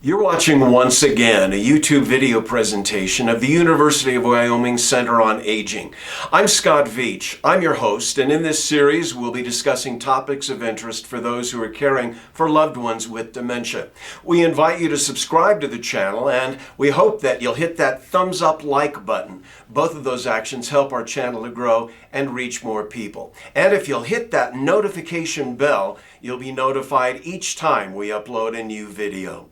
You're watching once again a YouTube video presentation of the University of Wyoming Center on Aging. I'm Scott Veatch. I'm your host, and in this series we'll be discussing topics of interest for those who are caring for loved ones with dementia. We invite you to subscribe to the channel, and we hope that you'll hit that thumbs up like button. Both of those actions help our channel to grow and reach more people. And if you'll hit that notification bell, you'll be notified each time we upload a new video.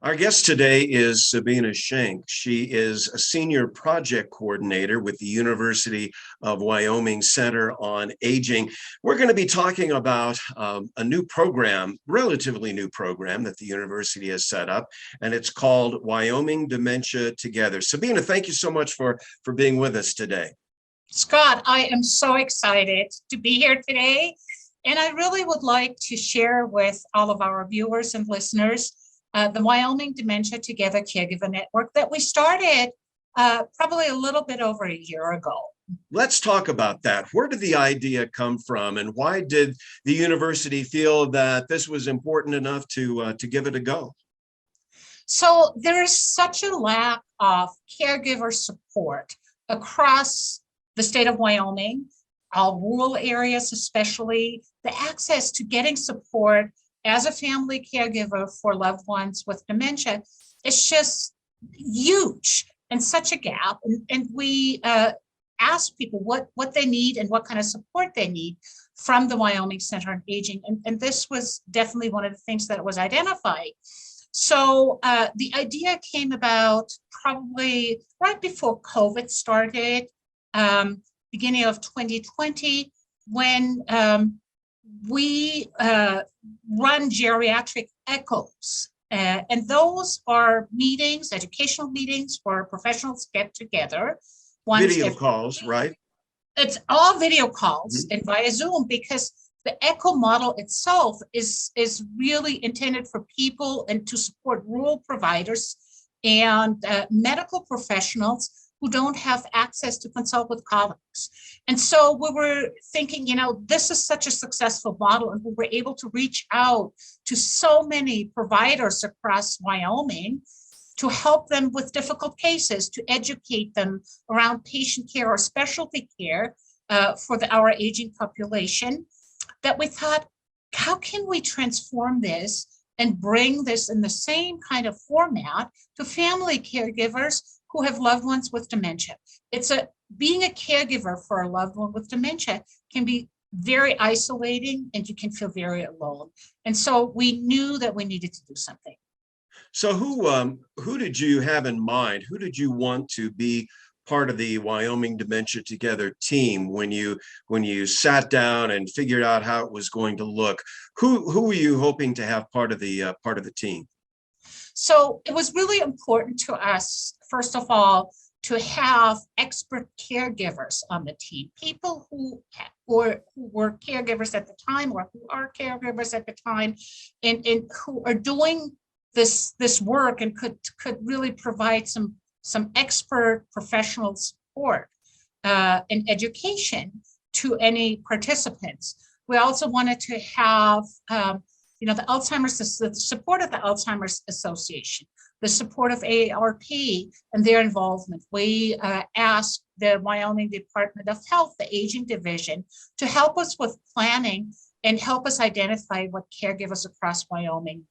Our guest today is Sabine Schenck. She is a senior project coordinator with the University of Wyoming Center on Aging. We're going to be talking about a new program, relatively new program that the university has set up, and it's called Wyoming Dementia Together. Sabine, thank you so much for being with us today. Scott, I am so excited to be here today, and I really would like to share with all of our viewers and listeners the Wyoming Dementia Together Caregiver Network that we started probably a little bit over a year ago. Let's talk about that. Where did the idea come from, and why did the university feel that this was important enough to give it a go? So there is such a lack of caregiver support across the state of Wyoming, all rural areas especially. The access to getting support as a family caregiver for loved ones with dementia is just huge and such a gap. And we ask people what they need and what kind of support they need from the Wyoming Center on Aging. And this was definitely one of the things that was identified. So the idea came about probably right before COVID started, beginning of 2020, when we run geriatric echoes, and those are meetings, educational meetings where professionals get together. Video calls, right? It's all video calls and via Zoom, because the echo model itself is really intended for people and to support rural providers and medical professionals who don't have access to consult with colleagues. And so we were thinking, this is such a successful model, and we were able to reach out to so many providers across Wyoming to help them with difficult cases, to educate them around patient care or specialty care for our aging population, that we thought, how can we transform this and bring this in the same kind of format to family caregivers who have loved ones with dementia? Being a caregiver for a loved one with dementia can be very isolating, and you can feel very alone. And so we knew that we needed to do something. So who did you have in mind? Who did you want to be part of the Wyoming Dementia Together team when you sat down and figured out how it was going to look? Who were you hoping to have part of the team? So it was really important to us, first of all, to have expert caregivers on the team, people who were caregivers at the time or who are caregivers at the time, and who are doing this work and could really provide some expert professional support and education to any participants. We also wanted to have the support of the Alzheimer's Association, the support of AARP and their involvement. We asked the Wyoming Department of Health, the Aging Division, to help us with planning and help us identify what caregivers across Wyoming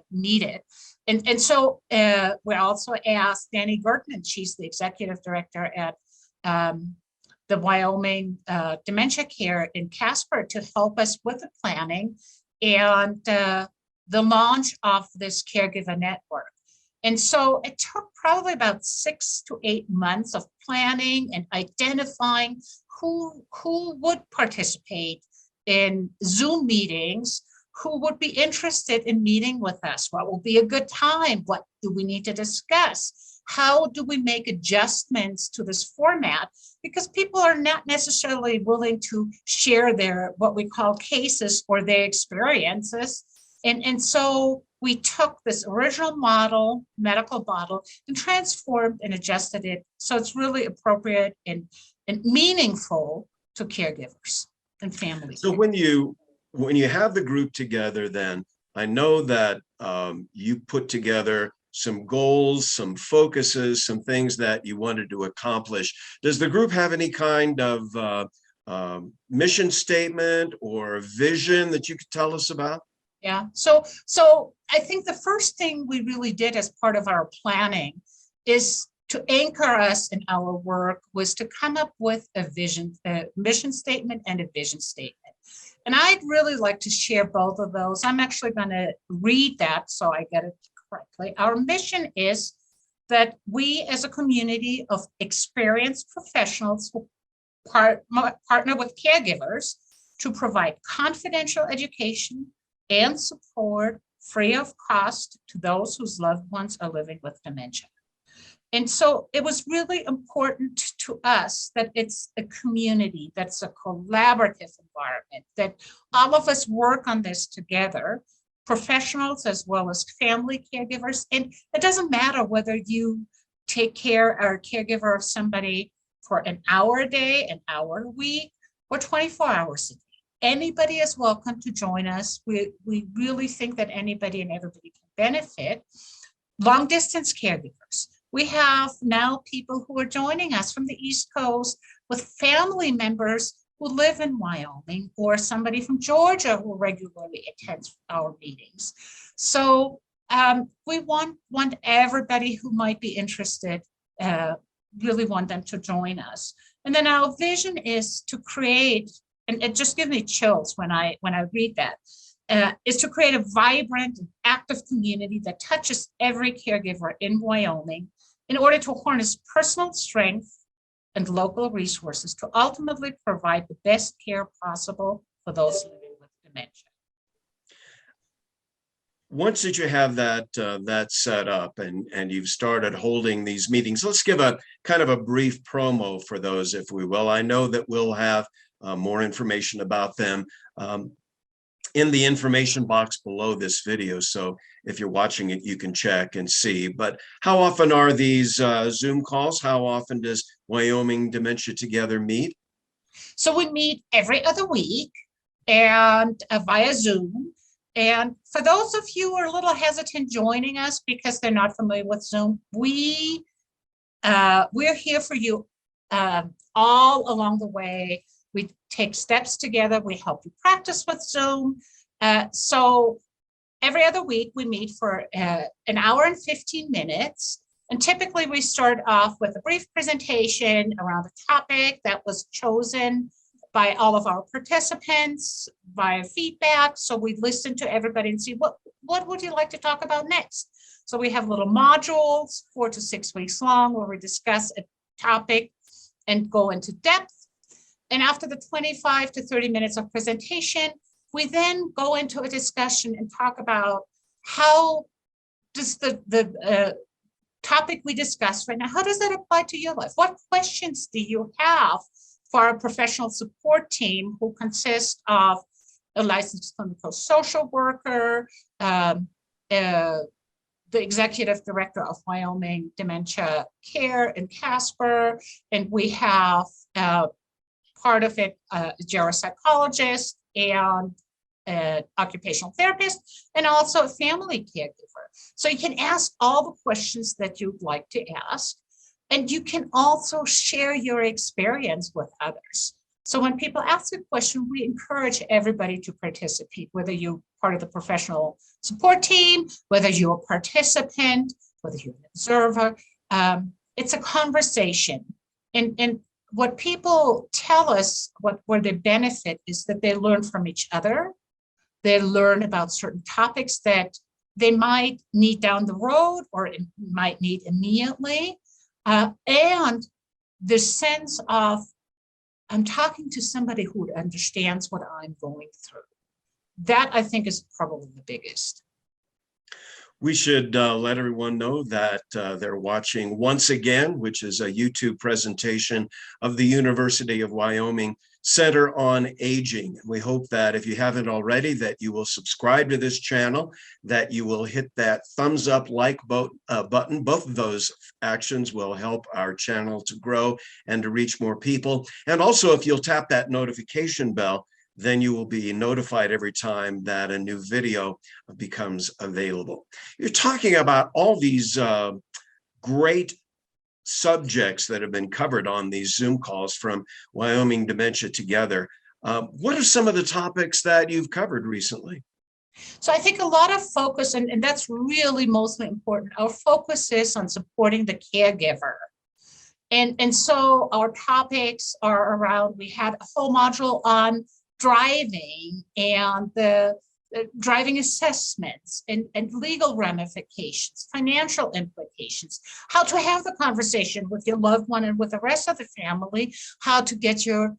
needed. And so we also asked Danny Gertman, she's the executive director at the Wyoming Dementia Care in Casper, to help us with the planning and the launch of this caregiver network. And so it took probably about 6 to 8 months of planning and identifying who would participate in Zoom meetings, who would be interested in meeting with us, what will be a good time, what do we need to discuss, how do we make adjustments to this format, because people are not necessarily willing to share their what we call cases or their experiences. And so we took this original model, medical model, and transformed and adjusted it so it's really appropriate and meaningful to caregivers and families. So when you have the group together, then I know that you put together some goals, some focuses, some things that you wanted to accomplish. Does the group have any kind of mission statement or vision that you could tell us about? Yeah, so I think the first thing we really did as part of our planning is to anchor us in our work was to come up with a vision, a mission statement and a vision statement. And I'd really like to share both of those. I'm actually going to read that so I get it correctly. Our mission is that we as a community of experienced professionals who partner with caregivers to provide confidential education and support free of cost to those whose loved ones are living with dementia. And so it was really important to us that it's a community, that's a collaborative environment, that all of us work on this together, professionals as well as family caregivers. And it doesn't matter whether you take care or caregiver of somebody for an hour a day, an hour a week, or 24 hours a day. Anybody is welcome to join us. We really think that anybody and everybody can benefit. Long distance caregivers. We have now people who are joining us from the East Coast with family members who live in Wyoming, or somebody from Georgia who regularly attends our meetings. So we want everybody who might be interested, really want them to join us. And then our vision is to create, and it just gives me chills when I read that, is to create a vibrant and active community that touches every caregiver in Wyoming in order to harness personal strength and local resources to ultimately provide the best care possible for those living with dementia. Once that you have that set up and you've started holding these meetings, let's give a kind of a brief promo for those, if we will. I know that we'll have more information about them in the information box below this video. So if you're watching it, you can check and see. But how often are these Zoom calls? How often does Wyoming Dementia Together meet? So we meet every other week and via Zoom. And for those of you who are a little hesitant joining us because they're not familiar with Zoom, we're here for you all along the way. We take steps together. We help you practice with Zoom. So every other week we meet for an hour and 15 minutes. And typically we start off with a brief presentation around a topic that was chosen by all of our participants via feedback. So we listen to everybody and see what would you like to talk about next? So we have little modules, 4 to 6 weeks long, where we discuss a topic and go into depth. And after the 25 to 30 minutes of presentation, we then go into a discussion and talk about how does the topic we discussed right now, how does that apply to your life? What questions do you have for a professional support team who consists of a licensed clinical social worker, the executive director of Wyoming Dementia Care in Casper, and we have part of it, a geropsychologist and an occupational therapist, and also a family caregiver. So you can ask all the questions that you'd like to ask, and you can also share your experience with others. So when people ask a question, we encourage everybody to participate, whether you're part of the professional support team, whether you're a participant, whether you're an observer. It's a conversation. And what people tell us, where they benefit is that they learn from each other. They learn about certain topics that they might need down the road or might need immediately. And the sense of, I'm talking to somebody who understands what I'm going through. That, I think, is probably the biggest. We should let everyone know that they're watching once again, which is a YouTube presentation of the University of Wyoming Center on Aging. We hope that if you haven't already, that you will subscribe to this channel, that you will hit that thumbs up like button. Both of those actions will help our channel to grow and to reach more people. And also, if you'll tap that notification bell, then you will be notified every time that a new video becomes available. You're talking about all these great subjects that have been covered on these Zoom calls from Wyoming Dementia Together. What are some of the topics that you've covered recently? So I think a lot of focus, and that's really mostly important, our focus is on supporting the caregiver. And so our topics are around, we had a whole module on driving and the driving assessments and legal ramifications, financial implications, how to have the conversation with your loved one and with the rest of the family, how to get your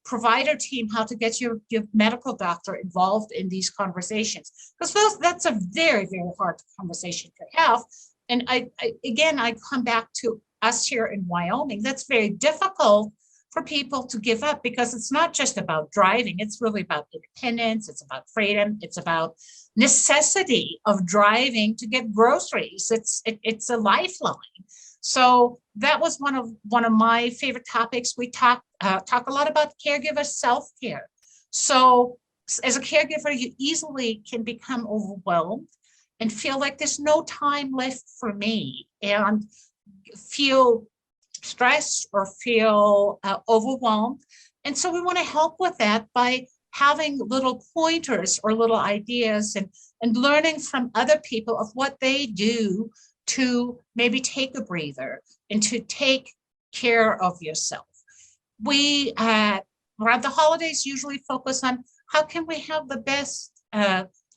provider team, how to get your medical doctor involved in these conversations. Because that's a very, very hard conversation to have. And I come back to us here in Wyoming. That's very difficult for people to give up, because it's not just about driving. It's really about independence. It's about freedom. It's about necessity of driving to get groceries. It's a lifeline. So that was one of my favorite topics. We talk a lot about caregiver self-care. So as a caregiver, you easily can become overwhelmed and feel like there's no time left for me, and feel stressed or feel overwhelmed. And so we want to help with that by having little pointers or little ideas and learning from other people of what they do to maybe take a breather and to take care of yourself. We around the holidays usually focus on how can we have the best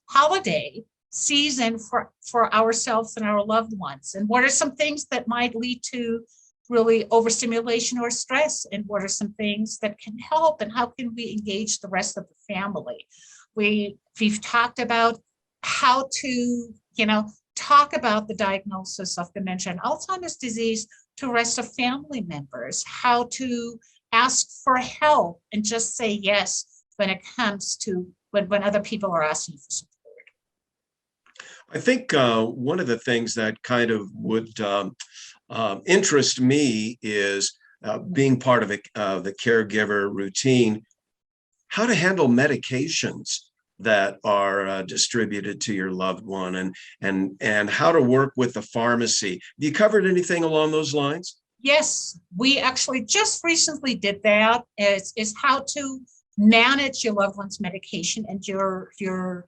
holiday season for ourselves and our loved ones, and what are some things that might lead to really overstimulation or stress, and what are some things that can help, and how can we engage the rest of the family. We've talked about how to talk about the diagnosis of dementia and Alzheimer's disease to rest of family members, how to ask for help and just say yes when it comes to when other people are asking for support. I think one of the things that kind of would interest me is being part of the caregiver routine, how to handle medications that are distributed to your loved one, and how to work with the pharmacy. Have you covered anything along those lines? Yes, we actually just recently did that. Is how to manage your loved one's medication and your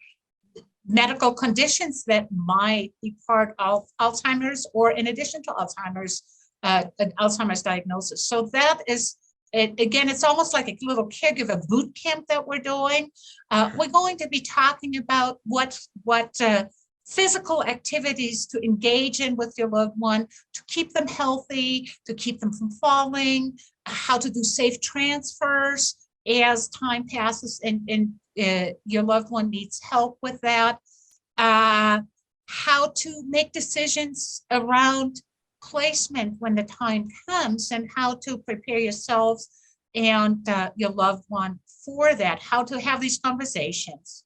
medical conditions that might be part of Alzheimer's, or in addition to Alzheimer's, an Alzheimer's diagnosis. So that is, again, it's almost like a little caregiver boot camp that we're doing. We're going to be talking about what physical activities to engage in with your loved one to keep them healthy, to keep them from falling, how to do safe transfers as time passes and your loved one needs help with that, how to make decisions around placement when the time comes, and how to prepare yourselves and your loved one for that, how to have these conversations.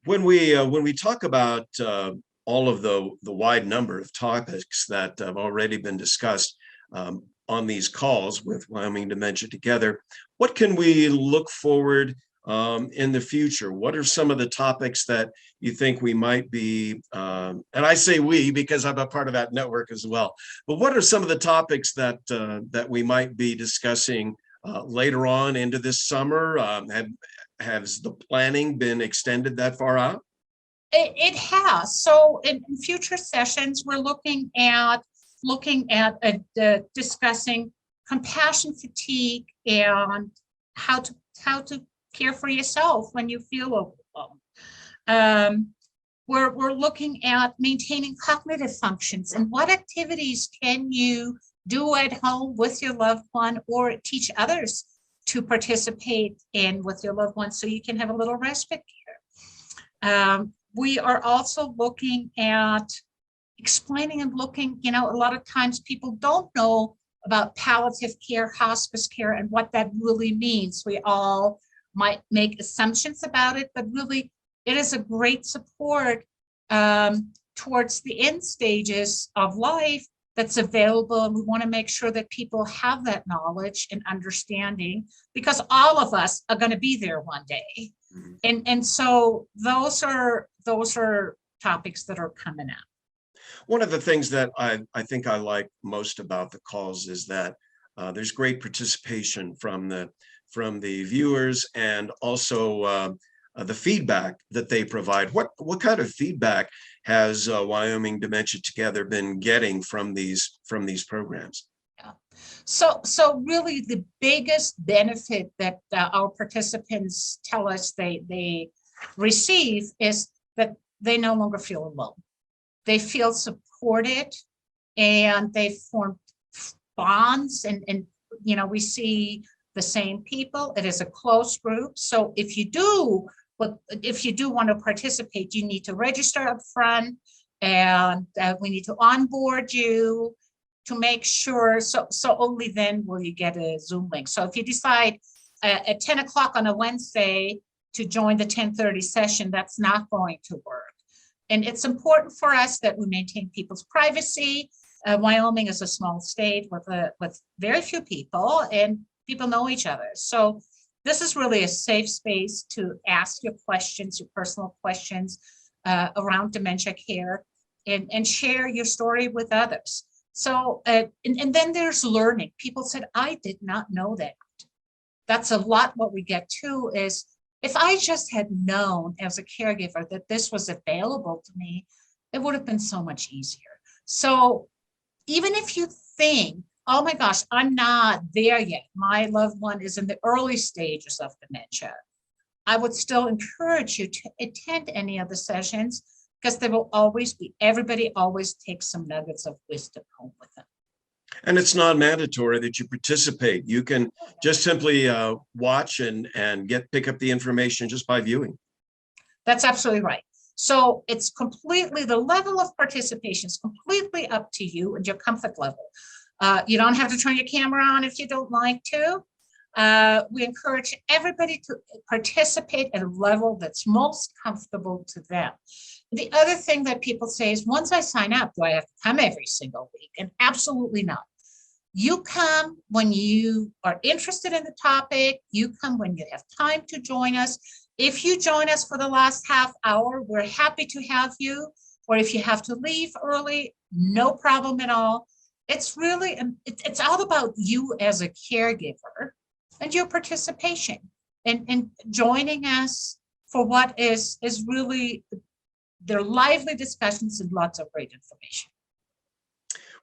When we talk about all of the wide number of topics that have already been discussed on these calls with Wyoming Dementia Together, what can we look forward in the future? What are some of the topics that you think we might be, and I say we because I'm a part of that network as well, but what are some of the topics that we might be discussing later on into this summer? Has the planning been extended that far out? It has. So in future sessions, we're looking at discussing compassion fatigue and how to care for yourself when you feel overwhelmed. We're looking at maintaining cognitive functions and what activities can you do at home with your loved one or teach others to participate in with your loved one so you can have a little respite care. We are also looking at explaining and looking, a lot of times people don't know about palliative care, hospice care, and what that really means. We all might make assumptions about it, but really it is a great support towards the end stages of life that's available. And we want to make sure that people have that knowledge and understanding, because all of us are going to be there one day. And so those are topics that are coming up. One of the things that I think I like most about the calls is that there's great participation from the viewers, and also the feedback that they provide. What kind of feedback has Wyoming Dementia Together been getting from these programs? Yeah. So really the biggest benefit that our participants tell us they receive is that they no longer feel alone. They feel supported, and they form bonds, and we see the same people. It is a close group. So if you do want to participate, you need to register up front, and we need to onboard you to make sure. So only then will you get a Zoom link. So if you decide at 10 o'clock on a Wednesday to join the 10:30 session, that's not going to work. And it's important for us that we maintain people's privacy. Wyoming is a small state with very few people, and people know each other. So this is really a safe space to ask your questions, your personal questions around dementia care, and share your story with others. So, and then there's learning. People said, I did not know that. That's a lot what we get too, is if I just had known as a caregiver that this was available to me, it would have been so much easier. So even if you think, oh my gosh, I'm not there yet, my loved one is in the early stages of dementia, I would still encourage you to attend any of the sessions, because there will always be, everybody always takes some nuggets of wisdom home with them. And it's not mandatory that you participate. You can just simply watch and pick up the information just by viewing. That's absolutely right. So it's completely, the level of participation is completely up to you and your comfort level. You don't have to turn your camera on if you don't like to. We encourage everybody to participate at a level that's most comfortable to them. The other thing that people say is, once I sign up, do I have to come every single week? And absolutely not. You come when you are interested in the topic. You come when you have time to join us. If you join us for the last half hour, we're happy to have you. Or if you have to leave early, no problem at all. It's really, it's all about you as a caregiver and your participation and joining us for what is really their lively discussions and lots of great information.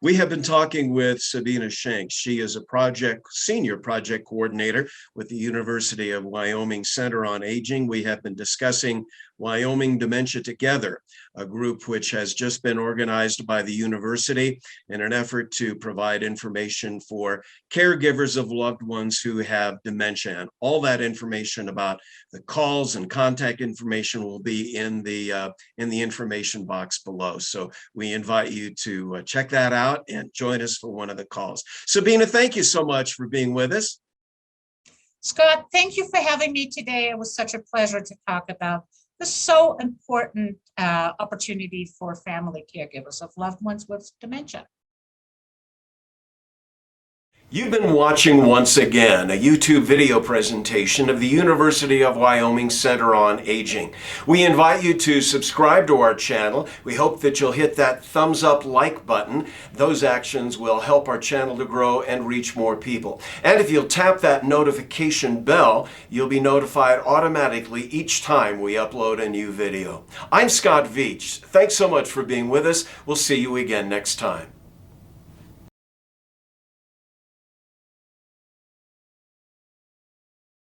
We have been talking with Sabine Schenck. She is a senior project coordinator with the University of Wyoming Center on Aging. We have been discussing Wyoming Dementia Together, a group which has just been organized by the university in an effort to provide information for caregivers of loved ones who have dementia. And all that information about the calls and contact information will be in the information box below. So we invite you to check that out and join us for one of the calls. Sabine, thank you so much for being with us. Scott, thank you for having me today. It was such a pleasure to talk about this so important opportunity for family caregivers of loved ones with dementia. You've been watching once again a YouTube video presentation of the University of Wyoming Center on Aging. We invite you to subscribe to our channel. We hope that you'll hit that thumbs up like button. Those actions will help our channel to grow and reach more people. And if you'll tap that notification bell, you'll be notified automatically each time we upload a new video. I'm Scott Veatch. Thanks so much for being with us. We'll see you again next time.